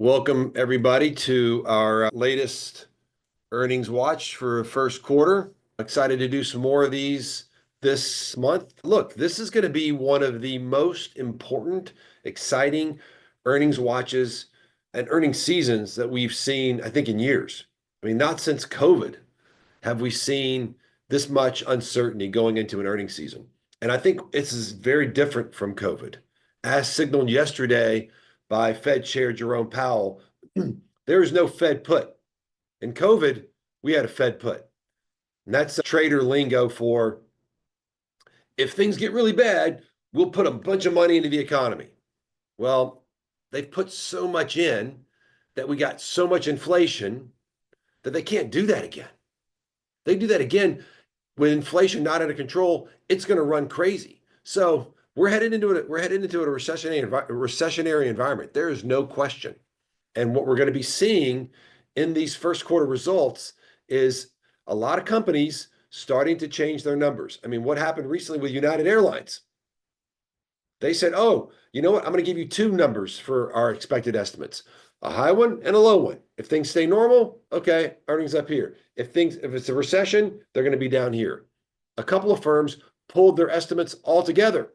Welcome, everybody, to our latest earnings watch for first quarter. Excited to do some more of these this month. Look, this is going to be one of the most important, exciting earnings watches and earnings seasons that we've seen, I think, in years. I mean, not since COVID have we seen this much uncertainty going into an earnings season. And I think this is very different from COVID. As signaled yesterday by Fed Chair Jerome Powell, there is no Fed put. In COVID, we had a Fed put. And that's a trader lingo for if things get really bad, we'll put a bunch of money into the economy. Well, they've put so much in that we got so much inflation that they can't do that again. They do that again with inflation not under control, it's going to run crazy. So we're headed into a recessionary environment. There is no question. And what we're going to be seeing in these first quarter results is a lot of companies starting to change their numbers. I mean, what happened recently with United Airlines? They said, oh, you know what? I'm going to give you two numbers for our expected estimates, a high one and a low one. If things stay normal, okay, earnings up here. If it's a recession, they're going to be down here. A couple of firms pulled their estimates all together.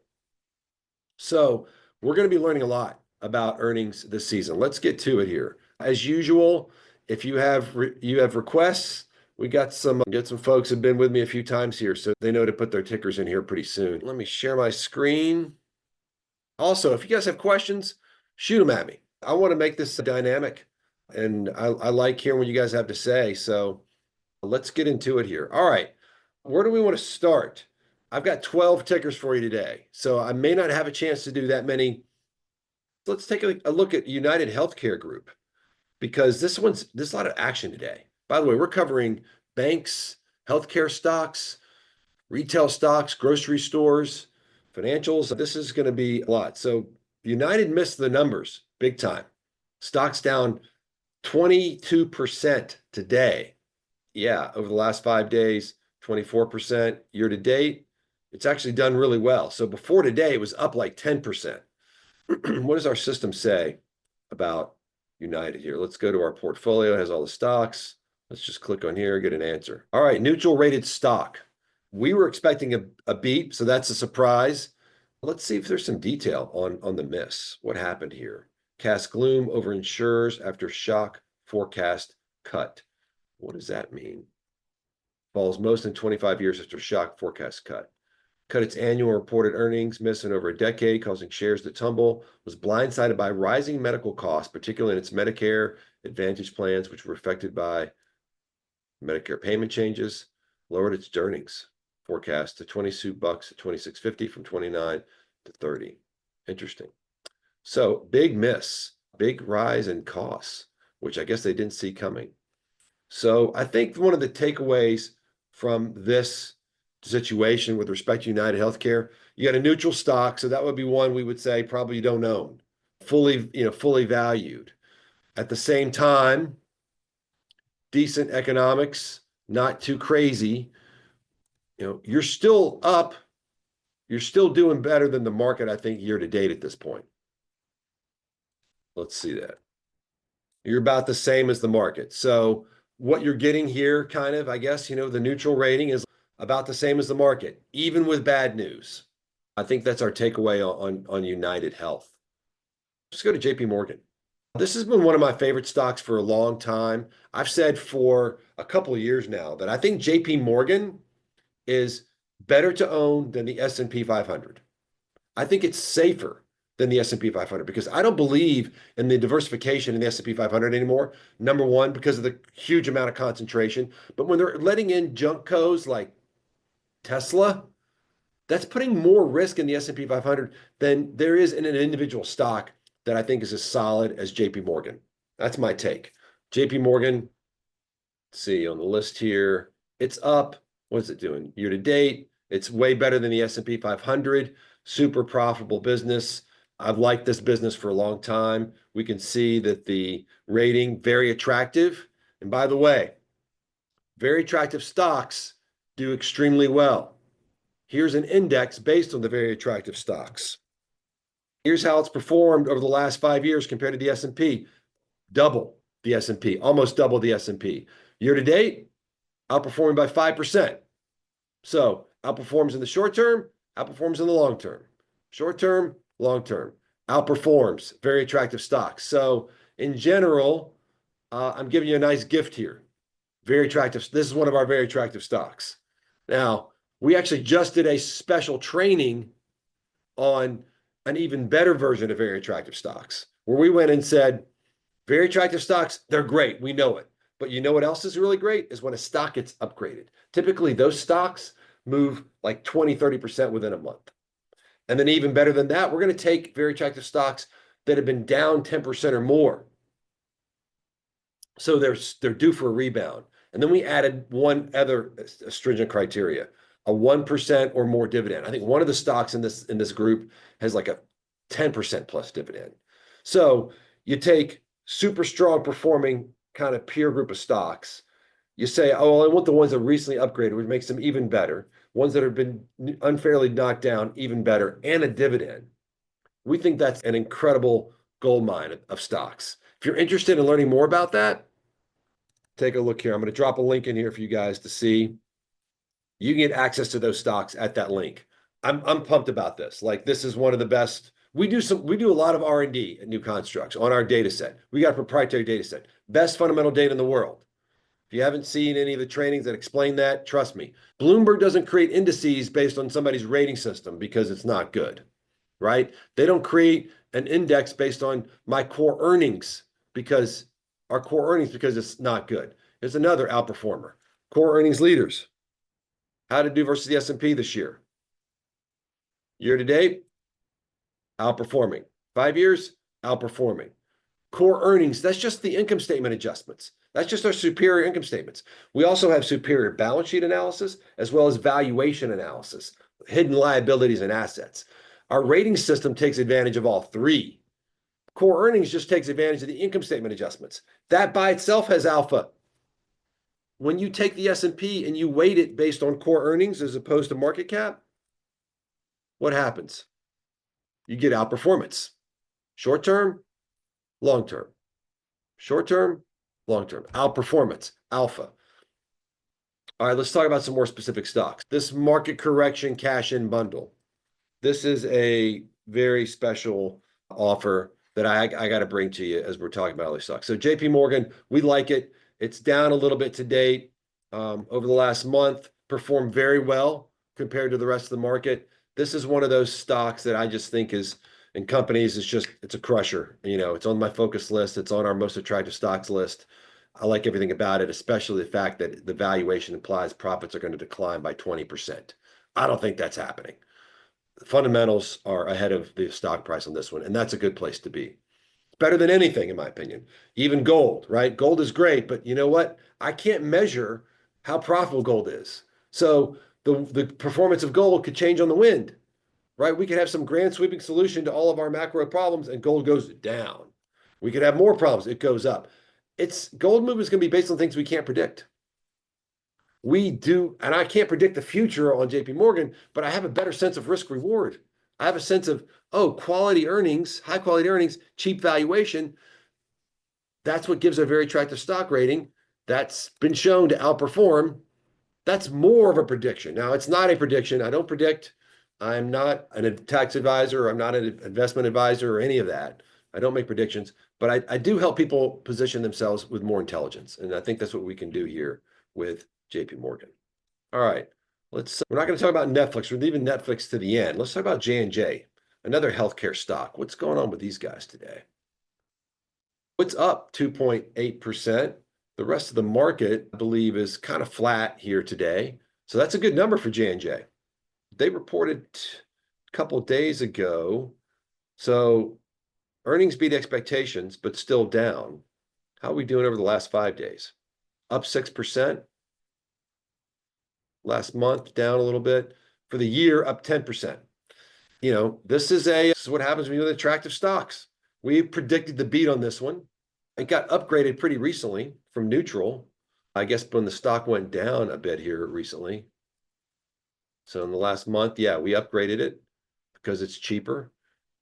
So we're going to be learning a lot about earnings this season. Let's get to it here. As usual, if you have requests, we got some folks have been with me a few times here, so they know to put their tickers in here pretty soon. Let me share my screen. Also, if you guys have questions, shoot them at me. I want to make this dynamic, and I like hearing what you guys have to say. So let's get into it here. All right, where do we want to start? I've got 12 tickers for you today, so I may not have a chance to do that many. Let's take a look at UnitedHealth Group, because there's a lot of action today. By the way, we're covering banks, healthcare stocks, retail stocks, grocery stores, financials. This is going to be a lot. So United missed the numbers big time. Stocks down 22% today. Yeah, over the last 5 days, 24% year to date. It's actually done really well. So before today, it was up like 10%. What does our system say about United here? Let's go to our portfolio. It has all the stocks. Let's just click on here, get an answer. All right, neutral rated stock. We were expecting a beat, so that's a surprise. Let's see if there's some detail on the miss. What happened here? Cast gloom over insurers after shock forecast cut. What does that mean? Falls most in 25 years after shock forecast cut. Cut its annual reported earnings, miss in over a decade, causing shares to tumble, was blindsided by rising medical costs, particularly in its Medicare Advantage plans, which were affected by Medicare payment changes, lowered its earnings forecast to $22 to $26.50 from 29 to 30. Interesting. So big miss, big rise in costs, which I guess they didn't see coming. So I think one of the takeaways from this situation with respect to UnitedHealthcare, you got a neutral stock, so that would be one we would say probably you don't own, fully valued. At the same time, decent economics, not too crazy. You're still up. You're still doing better than the market, I think, year to date at this point. Let's see that. You're about the same as the market. So what you're getting here, kind of, I guess, the neutral rating is about the same as the market, even with bad news. I think that's our takeaway on UnitedHealth. Let's go to JPMorgan. This has been one of my favorite stocks for a long time. I've said for a couple of years now that I think JPMorgan is better to own than the S&P 500. I think it's safer than the S&P 500 because I don't believe in the diversification in the S&P 500 anymore. Number one, because of the huge amount of concentration. But when they're letting in junk cos like Tesla, that's putting more risk in the S&P 500 than there is in an individual stock that I think is as solid as JPMorgan. That's my take. JPMorgan, see on the list here, it's up. What is it doing? Year to date, it's way better than the S&P 500. Super profitable business. I've liked this business for a long time. We can see that the rating, very attractive. And by the way, very attractive stocks do extremely well. Here's an index based on the very attractive stocks. Here's how it's performed over the last 5 years compared to the S&P. double the S&P, almost double the S&P. Year to date, outperforming by 5%. So outperforms in the short term, outperforms in the long term. Short term, long term. Outperforms, very attractive stocks. So in general, I'm giving you a nice gift here. Very attractive. This is one of our very attractive stocks. Now, we actually just did a special training on an even better version of very attractive stocks, where we went and said, very attractive stocks, they're great. We know it. But you know what else is really great is when a stock gets upgraded. Typically, those stocks move like 20, 30% within a month. And then even better than that, we're going to take very attractive stocks that have been down 10% or more. So they're due for a rebound. And then we added one other stringent criteria, a 1% or more dividend. I think one of the stocks in this group has like a 10% plus dividend. So you take super strong performing kind of peer group of stocks. You say, oh, well, I want the ones that recently upgraded, which makes them even better. Ones that have been unfairly knocked down, even better, and a dividend. We think that's an incredible gold mine of stocks. If you're interested in learning more about that, take a look here. I'm going to drop a link in here for you guys to see. You can get access to those stocks at that link. I'm pumped about this. Like, this is one of the best. We do a lot of R&D at New Constructs on our data set. We got a proprietary data set, best fundamental data in the world. If you haven't seen any of the trainings that explain that, trust me. Bloomberg doesn't create indices based on somebody's rating system because it's not good, right? They don't create an index based on my core earnings because it's not good. Here's another outperformer. Core earnings leaders. How to do versus the S&P this year. Year to date, outperforming. 5 years, outperforming. Core earnings, that's just the income statement adjustments. That's just our superior income statements. We also have superior balance sheet analysis as well as valuation analysis, hidden liabilities and assets. Our rating system takes advantage of all three. Core earnings just takes advantage of the income statement adjustments. That by itself has alpha. When you take the S&P and you weight it based on core earnings as opposed to market cap, what happens? You get outperformance. Short term, long term. Short term, long term. Outperformance, alpha. All right, let's talk about some more specific stocks. This market correction cash-in bundle. This is a very special offer that I got to bring to you as we're talking about all these stocks. So JPMorgan, we like it. It's down a little bit to date. Over the last month, performed very well compared to the rest of the market. This is one of those stocks that I just think is, in companies, it's a crusher. You know, it's on my focus list. It's on our most attractive stocks list. I like everything about it, especially the fact that the valuation implies profits are going to decline by 20%. I don't think that's happening. The fundamentals are ahead of the stock price on this one, and that's a good place to be. Better than anything, in my opinion. Even gold, right? Gold is great, but you know what? I can't measure how profitable gold is. So the performance of gold could change on the wind, right? We could have some grand sweeping solution to all of our macro problems and gold goes down. We could have more problems, it goes up. Gold movement is going to be based on things we can't predict. We do, and I can't predict the future on JPMorgan, but I have a better sense of risk reward. I have a sense of, quality earnings, high quality earnings, cheap valuation. That's what gives a very attractive stock rating. That's been shown to outperform. That's more of a prediction. Now, it's not a prediction. I don't predict. I'm not a tax advisor. I'm not an investment advisor or any of that. I don't make predictions, but I do help people position themselves with more intelligence. And I think that's what we can do here with JPMorgan. All right. We're not going to talk about Netflix. We're leaving Netflix to the end. Let's talk about J&J, another healthcare stock. What's going on with these guys today? What's up 2.8%? The rest of the market, I believe, is kind of flat here today. So that's a good number for J&J. They reported a couple of days ago. So earnings beat expectations, but still down. How are we doing over the last 5 days? Up 6%. Last month, down a little bit. For the year, up 10%. You know, this is what happens when you have attractive stocks. We predicted the beat on this one. It got upgraded pretty recently from neutral. I guess when the stock went down a bit here recently. So in the last month, yeah, we upgraded it because it's cheaper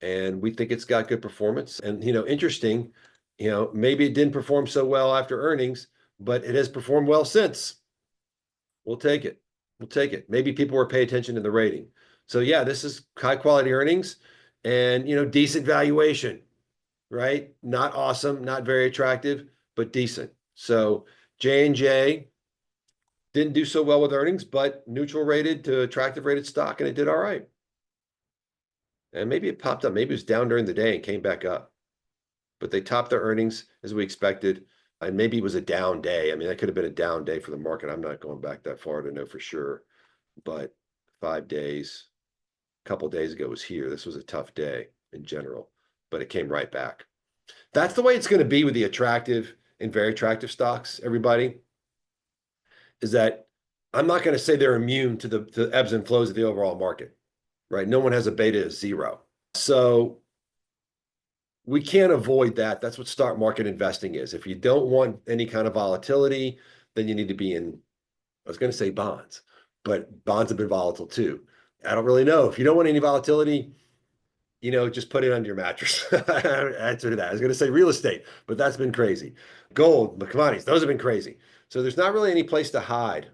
and we think it's got good performance. And, interesting, Maybe it didn't perform so well after earnings, but it has performed well since. We'll take it. We'll take it. Maybe people were paying attention to the rating. So yeah, this is high quality earnings and decent valuation, right? Not awesome, not very attractive, but decent. So J&J didn't do so well with earnings, but neutral rated to attractive rated stock, and it did all right. And maybe it popped up. Maybe it was down during the day and came back up. But they topped their earnings as we expected. And maybe it was a down day. I mean, that could have been a down day for the market. I'm not going back that far to know for sure. But 5 days, a couple days ago was here. This was a tough day in general, but it came right back. That's the way it's going to be with the attractive and very attractive stocks, everybody, is that I'm not going to say they're immune to the ebbs and flows of the overall market, right? No one has a beta of zero. So we can't avoid that. That's what stock market investing is. If you don't want any kind of volatility, then you need to be in, I was going to say bonds, but bonds have been volatile too. I don't really know. If you don't want any volatility, just put it under your mattress. Answer to that. I was going to say real estate, but that's been crazy. Gold, the commodities, those have been crazy. So there's not really any place to hide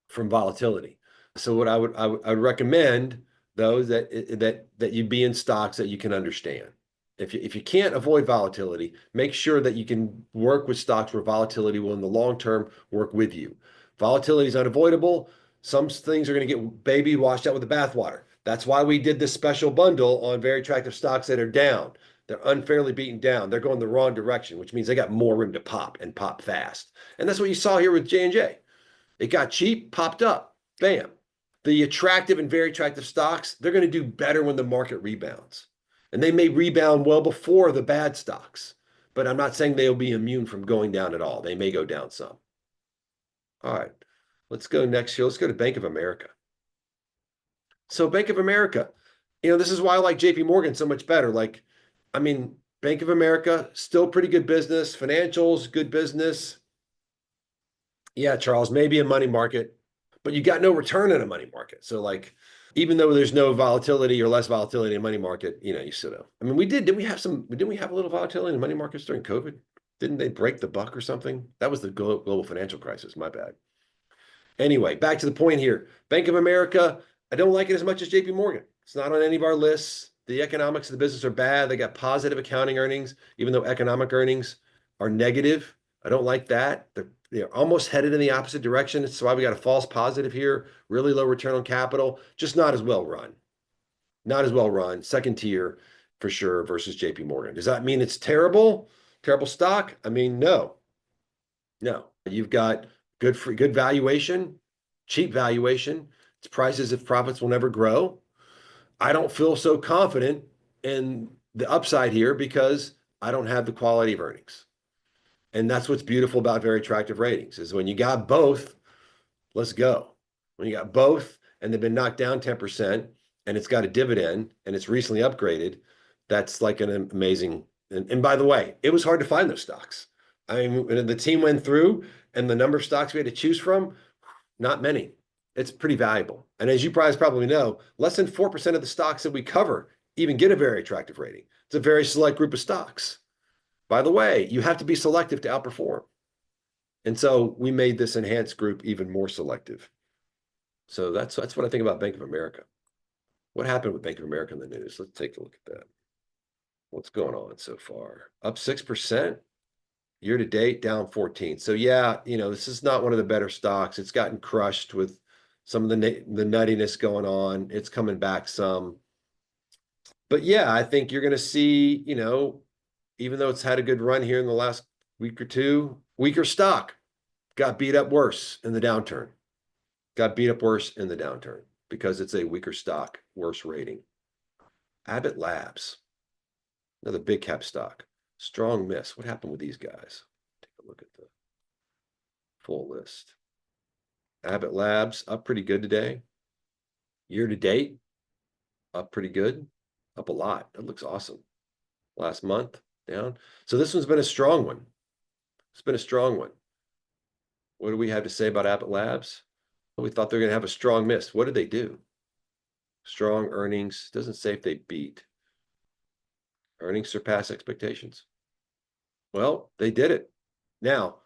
from volatility. So what I would recommend though is that you be in stocks that you can understand. If you can't avoid volatility, make sure that you can work with stocks where volatility will in the long term work with you. Volatility is unavoidable. Some things are going to get baby washed out with the bathwater. That's why we did this special bundle on very attractive stocks that are down. They're unfairly beaten down. They're going the wrong direction, which means they got more room to pop and pop fast. And that's what you saw here with J&J. It got cheap, popped up, bam. The attractive and very attractive stocks, they're going to do better when the market rebounds. And they may rebound well before the bad stocks, but I'm not saying they'll be immune from going down at all. They may go down some. All right, let's go next here. Let's go to Bank of America. So Bank of America, this is why I like JPMorgan so much better. Bank of America, still pretty good business, financials, good business. Yeah, Charles, maybe a money market, but you got no return in a money market. So even though there's no volatility or less volatility in money market, you still know. I mean, didn't we have a little volatility in money markets during COVID? Didn't they break the buck or something? That was the global financial crisis. My bad. Anyway, back to the point here. Bank of America, I don't like it as much as JP Morgan. It's not on any of our lists. The economics of the business are bad. They got positive accounting earnings, even though economic earnings are negative. I don't like that. They're almost headed in the opposite direction. That's why we got a false positive here. Really low return on capital. Just not as well run. Not as well run. Second tier for sure versus JP Morgan. Does that mean it's terrible? Terrible stock? I mean, no. No. You've got good valuation, cheap valuation. It's prices if profits will never grow. I don't feel so confident in the upside here because I don't have the quality of earnings. And that's what's beautiful about very attractive ratings is when you got both, let's go. When you got both and they've been knocked down 10% and it's got a dividend and it's recently upgraded, that's like an amazing. And by the way, it was hard to find those stocks. I mean, when the team went through and the number of stocks we had to choose from, not many. It's pretty valuable. And as you probably know, less than 4% of the stocks that we cover even get a very attractive rating. It's a very select group of stocks. By the way, you have to be selective to outperform. And so we made this enhanced group even more selective. So that's what I think about Bank of America. What happened with Bank of America in the news? Let's take a look at that. What's going on so far? Up 6%. Year to date, down 14. So yeah, this is not one of the better stocks. It's gotten crushed with some of the nuttiness going on. It's coming back some. But yeah, I think you're going to see, even though it's had a good run here in the last week or two, weaker stock got beat up worse in the downturn. Got beat up worse in the downturn because it's a weaker stock, worse rating. Abbott Labs, another big cap stock. Strong miss. What happened with these guys? Take a look at the full list. Abbott Labs up pretty good today. Year to date, up pretty good. Up a lot. That looks awesome. Last month, down. So this one's been a strong one. It's been a strong one. What do we have to say about Abbott Labs? Well, we thought they were going to have a strong miss. What did they do? Strong earnings. Doesn't say if they beat. Earnings surpass expectations. Well, they did it. Now,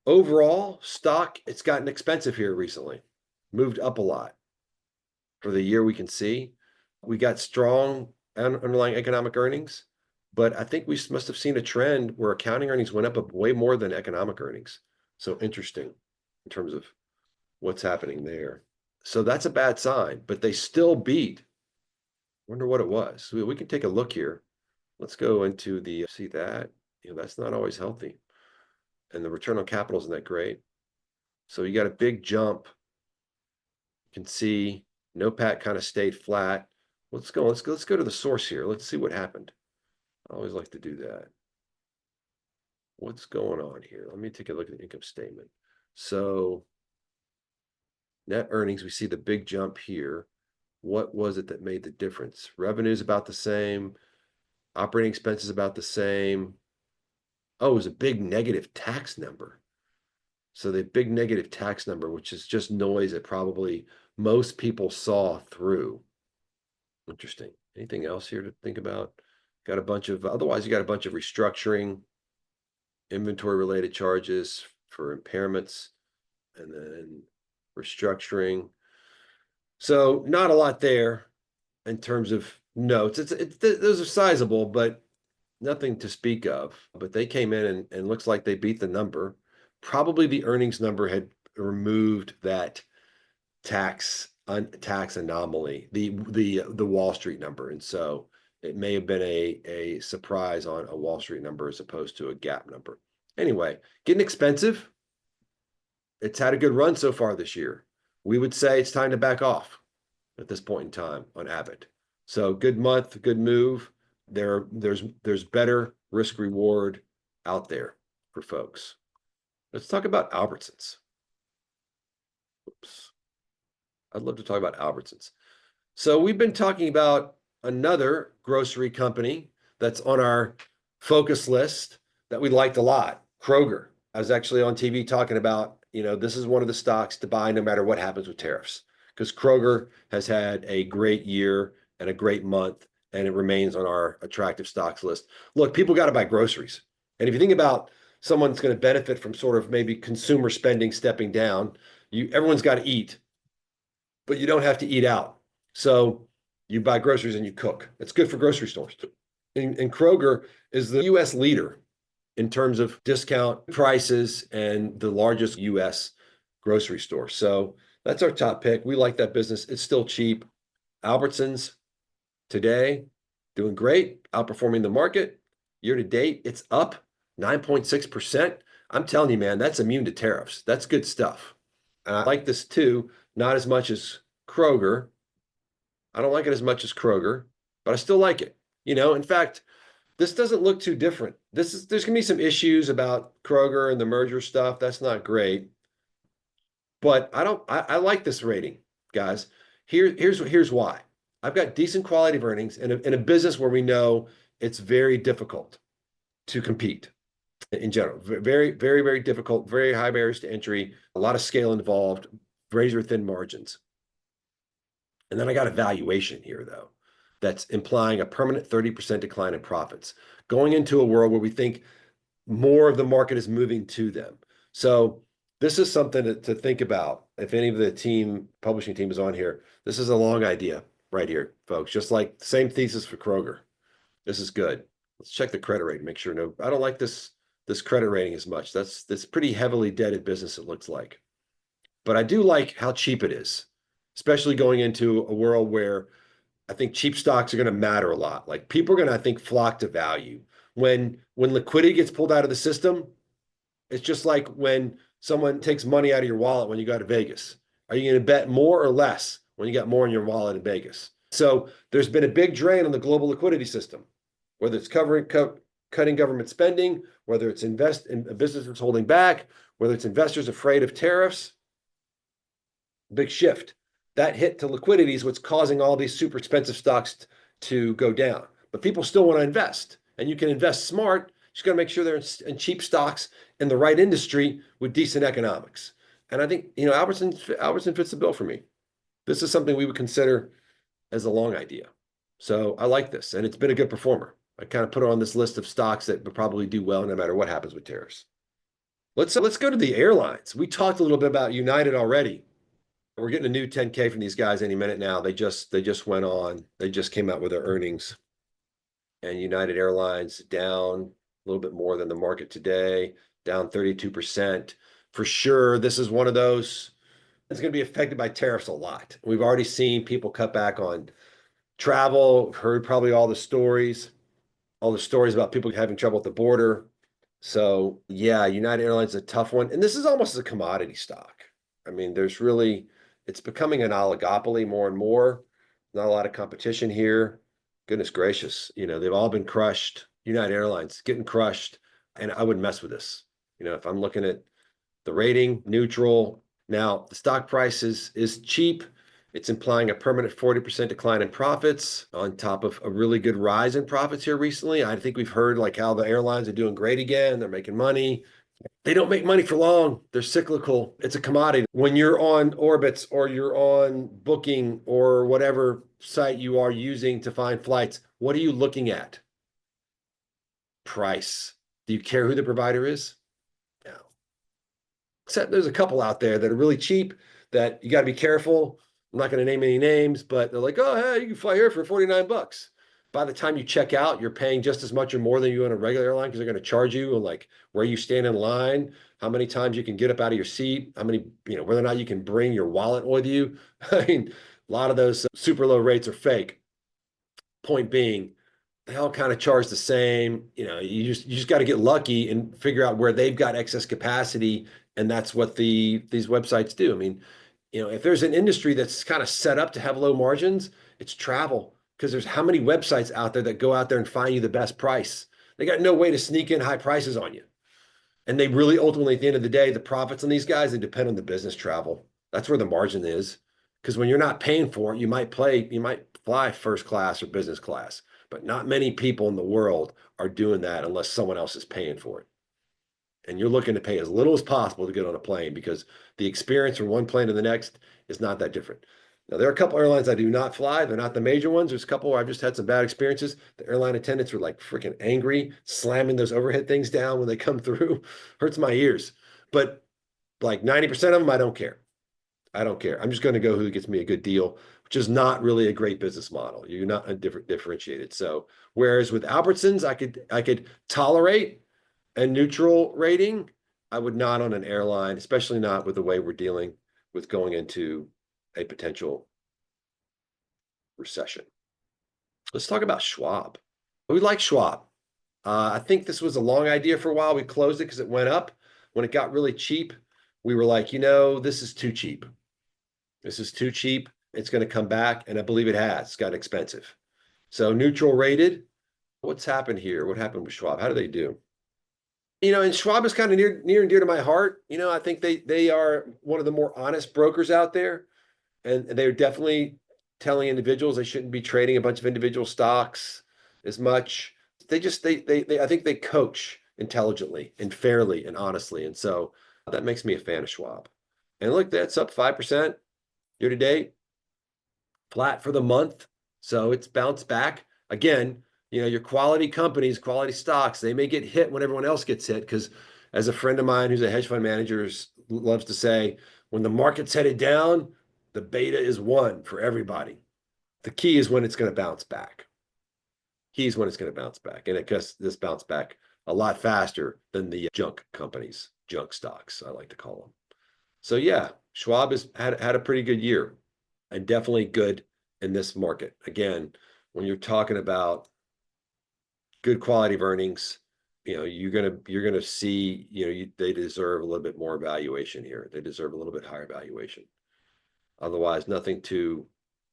overall, stock, it's gotten expensive here recently, moved up a lot. For the year, we can see we got strong underlying economic earnings, but I think we must have seen a trend where accounting earnings went up way more than economic earnings. So interesting in terms of what's happening there. So that's a bad sign, but they still beat. Wonder what it was. We can take a look here. Let's go into the see that. That's not always healthy. And the return on capital isn't that great. So you got a big jump. You can see NOPAT kind of stayed flat. Let's go to the source here. Let's see what happened. I always like to do that. What's going on here? Let me take a look at the income statement. So net earnings, we see the big jump here. What was it that made the difference? Revenue is about the same. Operating expenses about the same. Oh, it was a big negative tax number. So the big negative tax number, which is just noise that probably most people saw through. Interesting. Anything else here to think about? Otherwise you got a bunch of restructuring, inventory related charges for impairments, and then restructuring. So not a lot there in terms of notes. Those are sizable, but nothing to speak of. But they came in and looks like they beat the number. Probably the earnings number had removed that tax anomaly, the Wall Street number, and so it may have been a surprise on a Wall Street number as opposed to a GAAP number. Anyway, getting expensive. It's had a good run so far this year. We would say it's time to back off at this point in time on Abbott. So good month, good move. There's better risk reward out there for folks. Let's talk about Albertsons. Oops. I'd love to talk about Albertsons. So we've been talking about another grocery company that's on our focus list that we liked a lot, Kroger. I was actually on TV talking about, this is one of the stocks to buy no matter what happens with tariffs, because Kroger has had a great year and a great month, and it remains on our attractive stocks list. Look, people got to buy groceries. And if you think about someone's going to benefit from sort of maybe consumer spending stepping down, everyone's got to eat, but you don't have to eat out. So you buy groceries and you cook. It's good for grocery stores. And Kroger is the US leader in terms of discount prices and the largest US grocery store. So that's our top pick. We like that business. It's still cheap. Albertsons today doing great, outperforming the market. Year to date, it's up 9.6%. I'm telling you, man, that's immune to tariffs. That's good stuff. And I like this too, not as much as Kroger. I don't like it as much as Kroger, but I still like it. In fact, this doesn't look too different. There's going to be some issues about Kroger and the merger stuff. That's not great. But I like this rating, guys. Here's why. I've got decent quality of earnings in a business where we know it's very difficult to compete in general. Very, very, very difficult, very high barriers to entry, a lot of scale involved, razor thin margins. And then I got a valuation here, though, that's implying a permanent 30% decline in profits, going into a world where we think more of the market is moving to them. So this is something to think about. If any of the publishing team is on here, this is a long idea right here, folks. Just like the same thesis for Kroger. This is good. Let's check the credit rating, make sure I don't like this credit rating as much. That's pretty heavily debted business, it looks like. But I do like how cheap it is, especially going into a world where I think cheap stocks are going to matter a lot. Like people are going to, I think, flock to value. When liquidity gets pulled out of the system, it's just like when someone takes money out of your wallet when you go to Vegas. Are you going to bet more or less when you got more in your wallet in Vegas? So there's been a big drain on the global liquidity system, whether it's cutting government spending, whether it's businesses holding back, whether it's investors afraid of tariffs. Big shift. That hit to liquidity is what's causing all these super expensive stocks to go down. But people still want to invest, and you can invest smart. Just got to make sure they're in cheap stocks in the right industry with decent economics. And I think Albertson fits the bill for me. This is something we would consider as a long idea. So I like this, and it's been a good performer. I kind of put her on this list of stocks that would probably do well no matter what happens with tariffs. Let's go to the airlines. We talked a little bit about United already. We're getting a new 10K from these guys any minute now. They just went on. They just came out with their earnings. And United Airlines down a little bit more than the market today, down 32%. For sure, this is one of those that's going to be affected by tariffs a lot. We've already seen people cut back on travel, heard probably all the stories about people having trouble at the border. So yeah, United Airlines is a tough one. And this is almost a commodity stock. I mean, it's becoming an oligopoly more and more. Not a lot of competition here. Goodness gracious, they've all been crushed. United Airlines getting crushed. And I wouldn't mess with this. If I'm looking at the rating, neutral. Now, the stock price is cheap. It's implying a permanent 40% decline in profits on top of a really good rise in profits here recently. I think we've heard like how the airlines are doing great again. They're making money. They don't make money for long. They're cyclical. It's a commodity. When you're on Orbitz or you're on Booking or whatever site you are using to find flights, what are you looking at? Price. Do you care who the provider is? No. Except there's a couple out there that are really cheap that you got to be careful. I'm not going to name any names, but they're like, oh, hey, you can fly here for 49 bucks. By the time you check out, you're paying just as much or more than you on a regular airline because they're going to charge you on like where you stand in line, how many times you can get up out of your seat, how many, whether or not you can bring your wallet with you. I mean, a lot of those super low rates are fake. Point being, they all kind of charge the same. You just got to get lucky and figure out where they've got excess capacity, and that's what these websites do. I mean, if there's an industry that's kind of set up to have low margins, it's travel because there's how many websites out there that go out there and find you the best price. They got no way to sneak in high prices on you. And they really ultimately, at the end of the day, the profits on these guys, they depend on the business travel. That's where the margin is. Because when you're not paying for it, you might fly first class or business class, but not many people in the world are doing that unless someone else is paying for it. And you're looking to pay as little as possible to get on a plane because the experience from one plane to the next is not that different. Now, there are a couple airlines I do not fly. They're not the major ones. There's a couple where I've just had some bad experiences. The airline attendants were like freaking angry, slamming those overhead things down when they come through. Hurts my ears. But like 90% of them, I don't care. I don't care. I'm just going to go who gets me a good deal, which is not really a great business model. You're not differentiated. So whereas with Albertsons, I could tolerate a neutral rating. I would not on an airline, especially not with the way we're dealing with going into a potential recession. Let's talk about Schwab. We like Schwab. I think this was a long idea for a while. We closed it because it went up. When it got really cheap, we were like, this is too cheap. This is too cheap. It's going to come back. And I believe it has. It's got expensive. So neutral rated. What's happened here? What happened with Schwab? How do they do? And Schwab is kind of near and dear to my heart. I think they are one of the more honest brokers out there. And they're definitely telling individuals they shouldn't be trading a bunch of individual stocks as much. I think they coach intelligently and fairly and honestly. And so that makes me a fan of Schwab. And look, that's up 5% year to date, flat for the month. So it's bounced back. Again, your quality companies, quality stocks, they may get hit when everyone else gets hit because as a friend of mine who's a hedge fund manager loves to say, when the market's headed down, the beta is one for everybody. The key is when it's going to bounce back. Key is when it's going to bounce back. And because this bounced back a lot faster than the junk companies, junk stocks, I like to call them. So yeah, Schwab has had a pretty good year and definitely good in this market. Again, when you're talking about good quality of earnings, you're gonna see, they deserve a little bit more valuation here. They deserve a little bit higher valuation. Otherwise, nothing too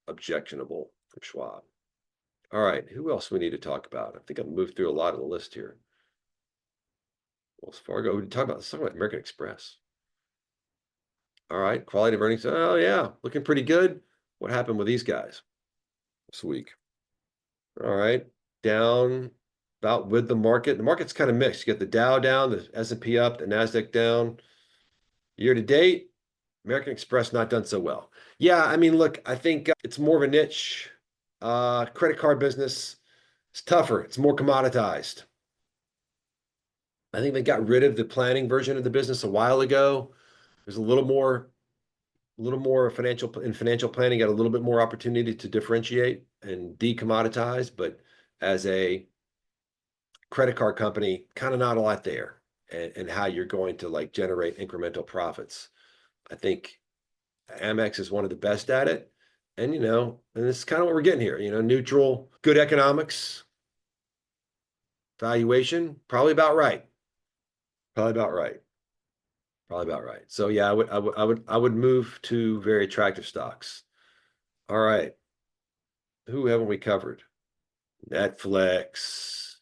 objectionable from Schwab. All right, who else we need to talk about? I think I've moved through a lot of the list here. Wells Fargo. Let's talk about American Express. All right, quality of earnings. Oh yeah, looking pretty good. What happened with these guys this week? All right, down about with the market. The market's kind of mixed. You get the Dow down, the S&P up, the NASDAQ down. Year to date, American Express not done so well. Yeah, I mean, look, I think it's more of a niche credit card business, It's tougher. It's more commoditized. I think they got rid of the planning version of the business a while ago. There's a little more financial planning, got a little bit more opportunity to differentiate and decommoditize, but as a credit card company, kind of not a lot there, and how you're going to like generate incremental profits. I think Amex is one of the best at it. And and this is kind of what we're getting here, neutral, good economics, valuation, probably about right. Probably about right. Probably about right. So yeah, I would move to very attractive stocks. All right. Who haven't we covered? Netflix.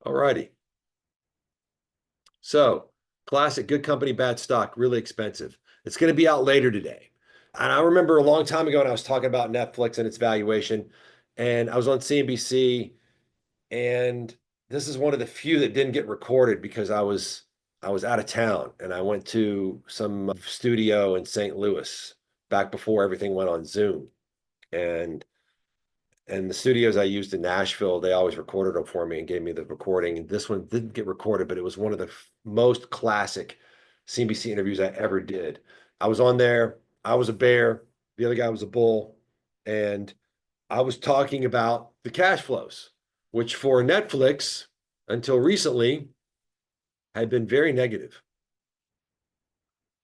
All righty. So classic, good company, bad stock, really expensive. It's going to be out later today. And I remember a long time ago when I was talking about Netflix and its valuation, and I was on CNBC, and this is one of the few that didn't get recorded because I was out of town and I went to some studio in St. Louis back before everything went on Zoom. And and the studios I used in Nashville, they always recorded them for me and gave me the recording. And this one didn't get recorded, but it was one of the most classic CNBC interviews I ever did. I was on there. I was a bear. The other guy was a bull. And I was talking about the cash flows, which for Netflix until recently had been very negative.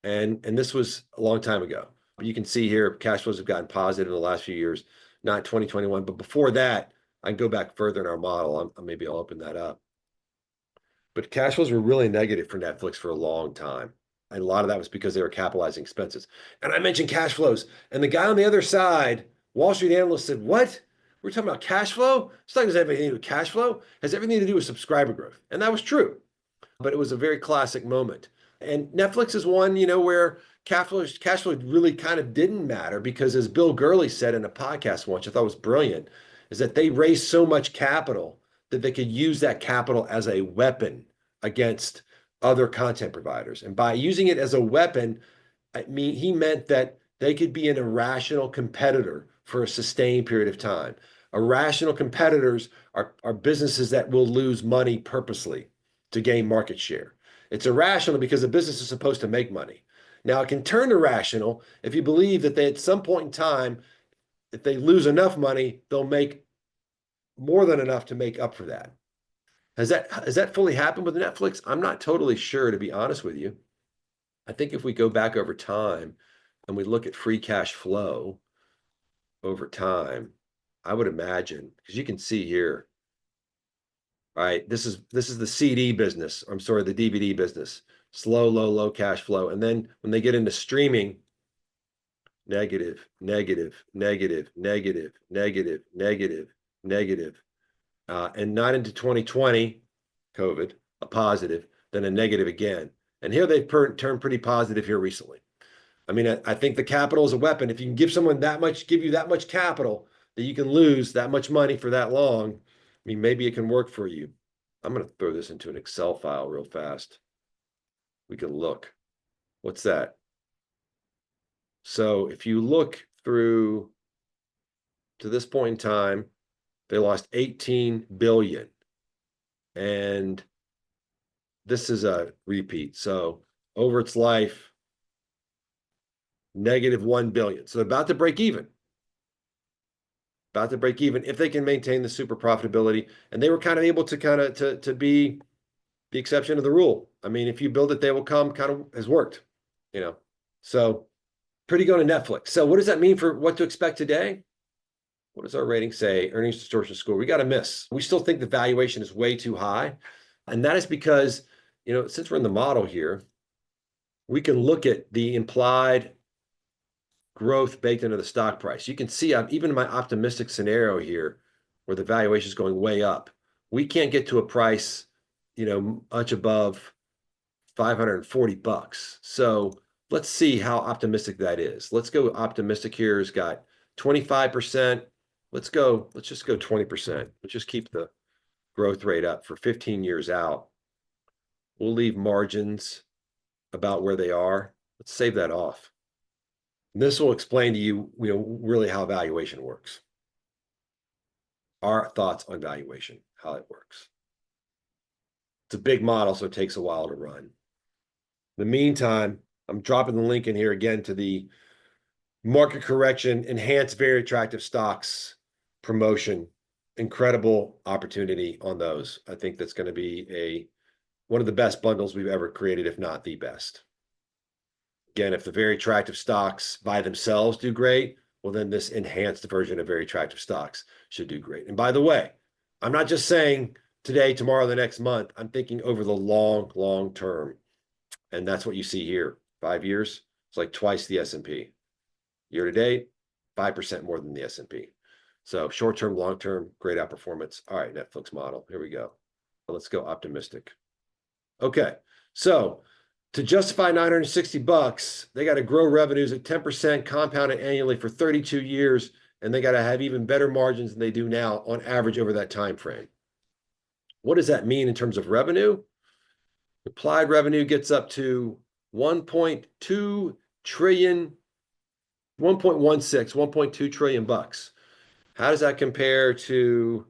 And this was a long time ago. You can see here cash flows have gotten positive in the last few years, not 2021, but before that, I can go back further in our model. Maybe I'll open that up. But cash flows were really negative for Netflix for a long time. And a lot of that was because they were capitalizing expenses. And I mentioned cash flows. And the guy on the other side, Wall Street analyst, said, "What? We're talking about cash flow? Stock doesn't have anything to do with cash flow. It has everything to do with subscriber growth." And that was true. But it was a very classic moment. And Netflix is one, where cash flow really kind of didn't matter because, as Bill Gurley said in a podcast once, I thought was brilliant, is that they raised so much capital that they could use that capital as a weapon against other content providers. And by using it as a weapon, he meant that they could be an irrational competitor for a sustained period of time. Irrational competitors are businesses that will lose money purposely to gain market share. It's irrational because the business is supposed to make money. Now, it can turn irrational if you believe that they, at some point in time, if they lose enough money, they'll make more than enough to make up for that. Has that fully happened with Netflix? I'm not totally sure, to be honest with you. I think if we go back over time and we look at free cash flow over time, I would imagine, because you can see here, right? This is the CD business. I'm sorry, the DVD business. Slow, low cash flow. And then when they get into streaming, negative, negative, negative, negative, negative, negative, negative. And not into 2020, COVID, a positive, then a negative again. And here they've turned pretty positive here recently. I mean, I think the capital is a weapon. If you can give someone give you that much capital that you can lose that much money for that long, I mean, maybe it can work for you. I'm going to throw this into an Excel file real fast. We can look. What's that? So if you look through to this point in time, they lost 18 billion. And this is a repeat. So over its life, negative 1 billion. So they're about to break even. About to break even if they can maintain the super profitability. And they were kind of able to be the exception of the rule. I mean, if you build it, they will come kind of has worked, So pretty good on Netflix. So what does that mean for what to expect today? What does our rating say? Earnings distortion score. We got a miss. We still think the valuation is way too high. And that is because, since we're in the model here, we can look at the implied growth baked into the stock price. You can see even in my optimistic scenario here, where the valuation is going way up, we can't get to a price, much above $540. So let's see how optimistic that is. Let's go optimistic here. Has got 25%. Let's just go 20%. Let's just keep the growth rate up for 15 years out. We'll leave margins about where they are. Let's save that off. And this will explain to you, really how valuation works. our thoughts on valuation, how it works. It's a big model, so it takes a while to run. In the meantime, I'm dropping the link in here again to the market correction, enhanced very attractive stocks promotion. Incredible opportunity on those. I think that's going to be one of the best bundles we've ever created, if not the best. Again, if the very attractive stocks by themselves do great, well, then this enhanced version of very attractive stocks should do great. And by the way, I'm not just saying today, tomorrow, the next month. I'm thinking over the long term. And that's what you see here. 5 years, it's like twice the S&P. Year to date, 5% more than the S&P. So short term, long term, great outperformance. All right, Netflix model. Here we go. Let's go optimistic. Okay, so to justify $960, they got to grow revenues at 10% compounded annually for 32 years, and they got to have even better margins than they do now on average over that time frame. What does that mean in terms of revenue? Applied revenue gets up to 1.2 trillion, 1.16, 1.2 trillion bucks. How does that compare to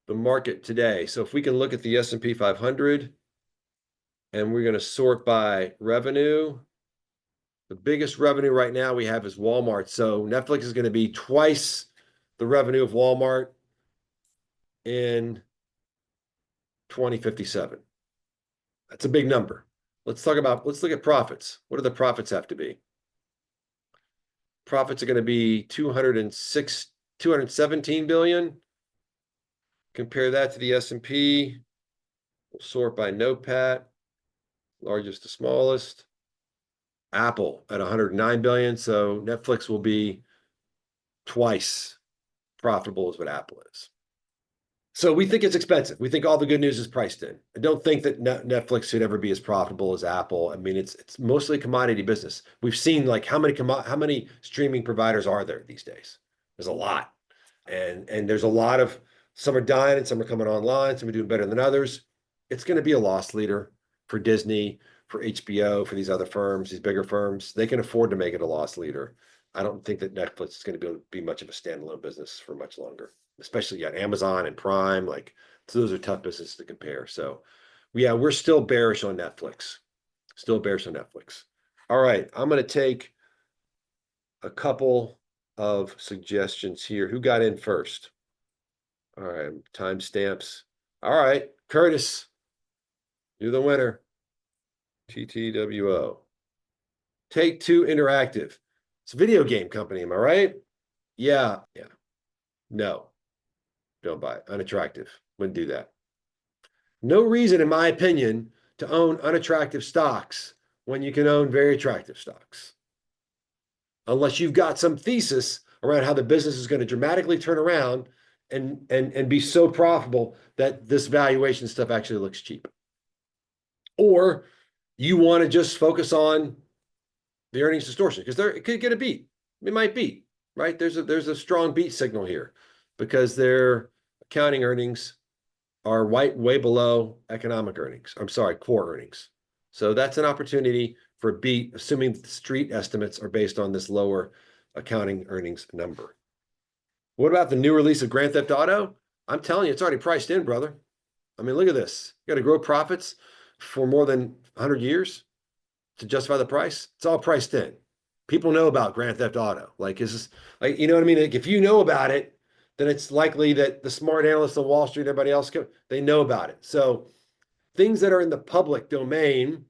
the market today? So if we can look at the S&P 500 and we're going to sort by revenue, the biggest revenue right now we have is Walmart. So Netflix is going to be twice the revenue of Walmart in 2057. That's a big number. Let's look at profits. What do the profits have to be? Profits are going to be 217 billion. Compare that to the S&P. We'll sort by NOPAT, largest to smallest. Apple at 109 billion. So Netflix will be twice profitable as what Apple is. So we think it's expensive. We think all the good news is priced in. I don't think that Netflix should ever be as profitable as Apple. I mean, it's mostly a commodity business. We've seen like how many streaming providers are there these days? There's a lot, and there's a lot of, some are dying and some are coming online. Some are doing better than others. It's going to be a loss leader for Disney, for HBO, for these other firms, these bigger firms. They can afford to make it a loss leader. I don't think that Netflix is going to be much of a standalone business for much longer, especially at Amazon and Prime. Like, so those are tough businesses to compare. So yeah, we're still bearish on Netflix. Still bearish on Netflix. All right, I'm going to take a couple of suggestions here. Who got in first? All right, timestamps. All right, Curtis, you're the winner. TTWO. Take-Two Interactive. It's a video game company, am I right? Yeah. No, don't buy it. Unattractive. Wouldn't do that. No reason, in my opinion, to own unattractive stocks when you can own very attractive stocks. Unless you've got some thesis around how the business is going to dramatically turn around and be so profitable that this valuation stuff actually looks cheap. Or you want to just focus on the earnings distortion because it could get a beat. It might beat, right? There's a strong beat signal here because their accounting earnings are way below economic earnings. I'm sorry, core earnings. So that's an opportunity for a beat, assuming the street estimates are based on this lower accounting earnings number. What about the new release of Grand Theft Auto? I'm telling you, it's already priced in, brother. I mean, look at this. You got to grow profits for more than 100 years to justify the price. It's all priced in. People know about Grand Theft Auto. Like, is this, like, you know what I mean? Like, if you know about it, then it's likely that the smart analysts on Wall Street, everybody else, they know about it. So things that are in the public domain,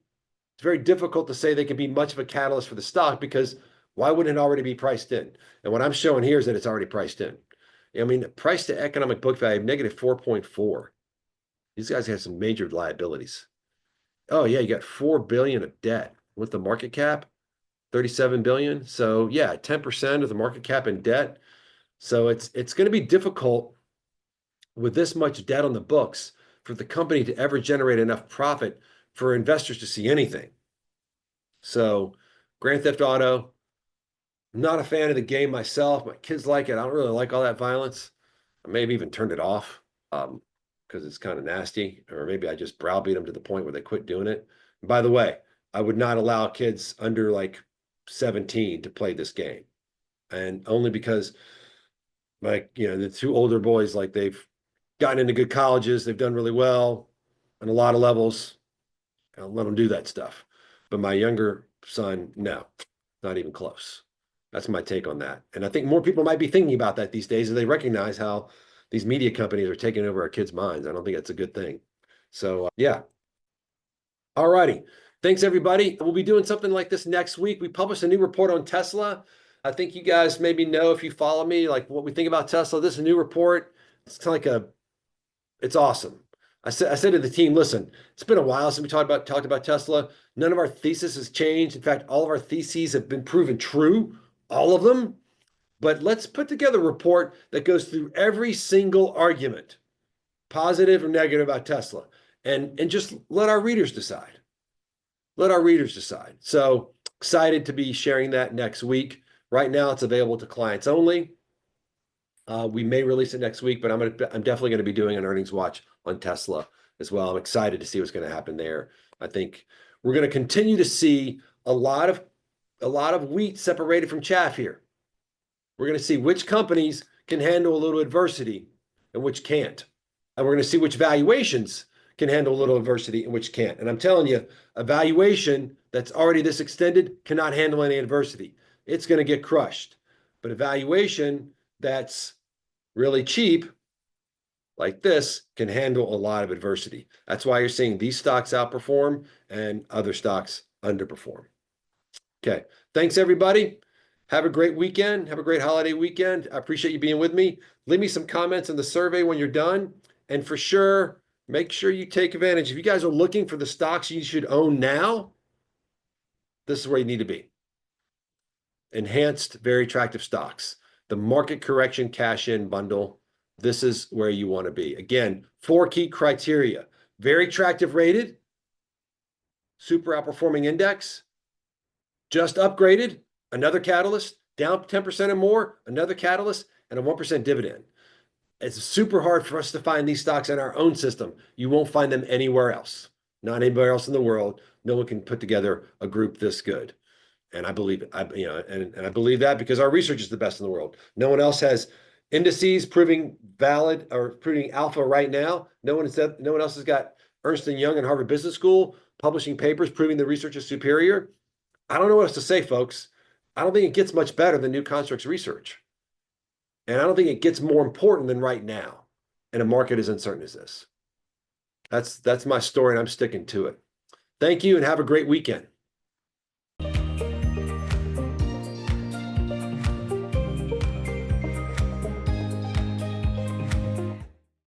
it's very difficult to say they can be much of a catalyst for the stock because why wouldn't it already be priced in? And what I'm showing here is that it's already priced in. I mean, price to economic book value, negative 4.4. These guys have some major liabilities. Oh yeah, you got 4 billion of debt with the market cap, 37 billion. So yeah, 10% of the market cap in debt. So it's going to be difficult with this much debt on the books for the company to ever generate enough profit for investors to see anything. So Grand Theft Auto, I'm not a fan of the game myself. My kids like it. I don't really like all that violence. I maybe even turned it off because it's kind of nasty, or maybe I just browbeat them to the point where they quit doing it. And by the way, I would not allow kids under like 17 to play this game, and only because the two older boys, like they've gotten into good colleges, they've done really well on a lot of levels. I'll let them do that stuff. But my younger son, no, not even close. That's my take on that. And I think more people might be thinking about that these days as they recognize how these media companies are taking over our kids' minds. I don't think that's a good thing. So, yeah. All righty. Thanks, everybody. We'll be doing something like this next week. We published a new report on Tesla. I think you guys maybe know, if you follow me, like what we think about Tesla. This is a new report. It's kind of like it's awesome. I said to the team, listen, it's been a while since we talked about Tesla. None of our thesis has changed. In fact, all of our theses have been proven true, all of them. But let's put together a report that goes through every single argument, positive or negative, about Tesla, and just let our readers decide. Let our readers decide. So excited to be sharing that next week. Right now, it's available to clients only. We may release it next week, but I'm definitely going to be doing an earnings watch on Tesla as well. I'm excited to see what's going to happen there. I think we're going to continue to see a lot of wheat separated from chaff here. We're going to see which companies can handle a little adversity and which can't. And we're going to see which valuations can handle a little adversity and which can't. And I'm telling you, a valuation that's already this extended cannot handle any adversity. It's going to get crushed. But a valuation that's really cheap, like this, can handle a lot of adversity. That's why you're seeing these stocks outperform and other stocks underperform. Okay, thanks everybody. Have a great weekend. Have a great holiday weekend. I appreciate you being with me. Leave me some comments in the survey when you're done. And for sure, make sure you take advantage. If you guys are looking for the stocks you should own now, this is where you need to be. Enhanced, very attractive stocks. The market correction cash-in bundle. This is where you want to be. Again, 4 key criteria. Very attractive rated, super outperforming index, just upgraded, another catalyst, down 10% or more, another catalyst, and a 1% dividend. It's super hard for us to find these stocks in our own system. You won't find them anywhere else. Not anywhere else in the world. No one can put together a group this good. And I believe it. And I believe that because our research is the best in the world. No one else has indices proving valid or proving alpha right now. No one else has got Ernst & Young and Harvard Business School publishing papers proving the research is superior. I don't know what else to say, folks. I don't think it gets much better than New Constructs research. And I don't think it gets more important than right now in a market as uncertain as this. That's my story, and I'm sticking to it. Thank you, and have a great weekend.